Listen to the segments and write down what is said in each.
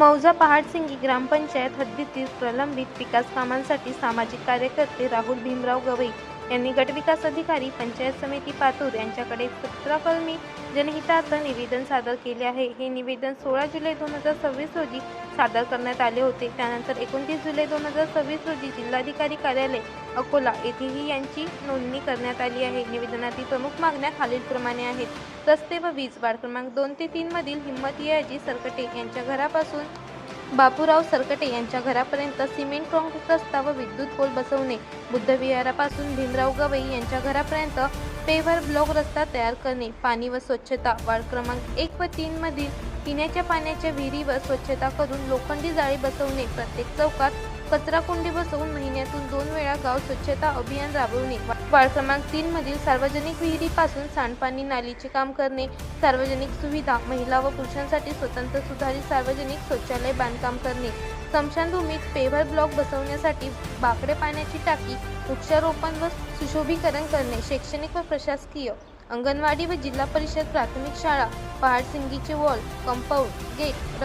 मौजा पहाडसिंगी ग्रामपंचायत हद्दीतील प्रलंबित विकास कामांसाठी सामाजिक कार्यकर्ते राहुल भीमराव गवई यांनी गटविकास अधिकारी पंचायत समिती पातूर यांच्याकडे 17 कलमी जनहितार्थ निवेदन सादर केले आहे। हे निवेदन 16 जुलै 2026 रोजी सादर करण्यात आले होते। त्यानंतर 29 जुलै 2026 रोजी जिल्हाधिकारी कार्यालय अकोला येथेही यांची नोंदणी करण्यात आली आहे। निवेदनातील प्रमुख मागण्या खालीलप्रमाणे आहेत। रस्ते व वीज वार्ड क्रमांक 2 ते 3 मधील हिम्मतयाजी सरकटे यांच्या घरापासून बापूराव सरकटे यांच्या घरापर्यंत सिमेंट काँक्रीट रस्ता व विद्युत पोल बसवणे। बुद्धविहारापासून भीमराव गवई यांच्या घरापर्यंत पेव्हर ब्लॉक रस्ता तयार करणे। पाणी व स्वच्छता वार्ड क्रमांक 1 व 3 मधील पिण्याच्या पाण्याच्या विहिरीवर स्वच्छता करून लोखंडी जाळी बसवणे। प्रत्येक चौकात कचरा कुंडी बसवून महिन्यातून 2 वेळा गाव स्वच्छता अभियान राबवणे। वार्ड क्रमांक 3 मधील सार्वजनिक विहिरीपासून सांडपाणी नालीचे काम करणे। सार्वजनिक सुविधा महिला व पुरुषांसाठी स्वतंत्र सुधारित सार्वजनिक शौचालय बांधकाम करणे। स्मशानभूमीत पेव्हर ब्लॉक बसवण्यासाठी बाकडे पाण्याची टाकी, वृक्षारोपण व सुशोभीकरण करणे। शैक्षणिक व प्रशासकीय अंगणवाडी व जिल्हा परिषद प्राथमिक शाळा पहाडसिंगीचे वॉल, कंपाऊंड, गेट,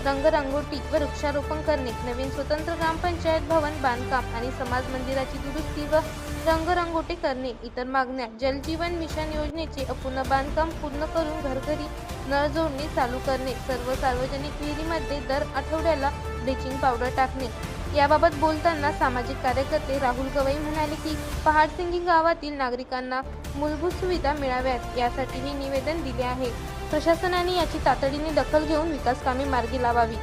रंगरंगोटी व वृक्षारोपण करणे। नवीन स्वतंत्र ग्रामपंचायत भवन बांधकाम आणि समाज मंदिराची दुरुस्ती व रंगरंगोटी करणे। इतर मागण्या जलजीवन मिशन योजनेचे अपूर्ण बांधकाम पूर्ण करून घरघरी नळ जोडणी चालू करणे। सर्व सार्वजनिक विहिरीमध्ये दर आठवड्याला ब्लिचिंग पावडर टाकणे। याबाबत बोलताना सामाजिक कार्यकर्ते राहुल गवई म्हणाले की पहाडसिंगी गावातील नागरिकांना मूलभूत सुविधा मिळाव्यात यासाठी हे निवेदन दिले आहे। प्रशासनाने याची तातडीने दखल घेऊन विकास कामे मार्गी लावावी।